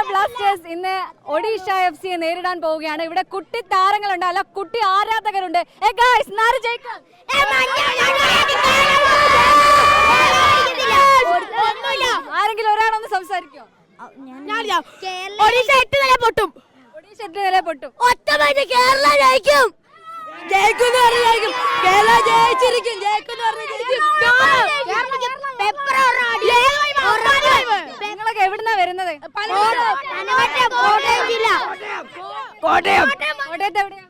Blasters ഇന്ന് ഒഡീഷ എഫ്സിയെ നേരിടാൻ പോവുകയാണ്. ഇവിടെ കുട്ടി താരങ്ങളുണ്ട്, അല്ല കുട്ടി ആരാധകരുണ്ട്. ആരെങ്കിലും ഒരാളൊന്ന് സംസാരിക്കോ? ഒഡീഷ 8 നില പൊട്ടും. ഒഡീഷ 8 നില പൊട്ടും. ഒറ്റമൈൻഡ് കേരള ജയിക്കും. ജയിക്കുന്നു പറഞ്ഞായിരിക്കും. കേരള ജയിച്ചിരിക്കും. നിങ്ങളൊക്കെ എവിടുന്നാ വരുന്നത്? കോട്ടയം. കോട്ടയത്ത് എവിടെയാ?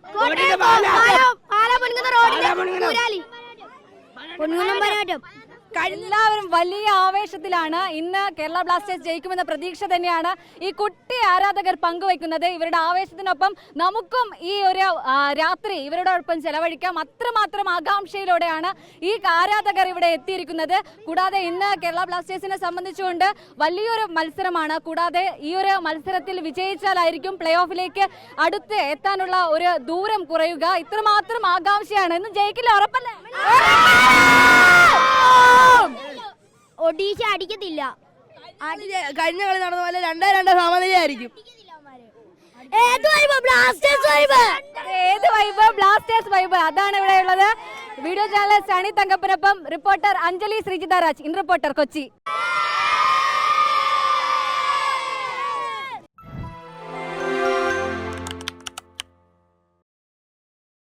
എല്ലാവരും വലിയ ആവേശത്തിലാണ്. ഇന്ന് കേരള ബ്ലാസ്റ്റേഴ്സ് ജയിക്കുമെന്ന പ്രതീക്ഷ തന്നെയാണ് ഈ കുട്ടി ആരാധകർ പങ്കുവയ്ക്കുന്നത്. ഇവരുടെ ആവേശത്തിനൊപ്പം നമുക്കും ഈ ഒരു രാത്രി ഇവരോടൊപ്പം ചെലവഴിക്കാം. അത്രമാത്രം ആകാംക്ഷയിലൂടെയാണ് ഈ ആരാധകർ ഇവിടെ എത്തിയിരിക്കുന്നത്. കൂടാതെ ഇന്ന് കേരള ബ്ലാസ്റ്റേഴ്സിനെ സംബന്ധിച്ചുകൊണ്ട് വലിയൊരു മത്സരമാണ്. കൂടാതെ ഈ ഒരു മത്സരത്തിൽ വിജയിച്ചാലായിരിക്കും പ്ലേ ഓഫിലേക്ക് അടുത്ത് എത്താനുള്ള ഒരു ദൂരം കുറയുക. ഇത്രമാത്രം ആകാംക്ഷയാണ്. ഇന്ന് ജയിക്കില്ല, ഉറപ്പല്ലേ? ഒഡീഷ അടിക്കത്തില്ല. കഴിഞ്ഞ കളി നടന്ന പോലെ 2-2 സമനിലയായിരിക്കും. ഏത് വൈബ്? Blasters vibe. അതാണ് ഇവിടെ ഉള്ളത്. വീഡിയോ ചാനൽ സണി തങ്കപ്പനൊപ്പം reporter Anjali Sreejitha Raj, in reporter, Kochi.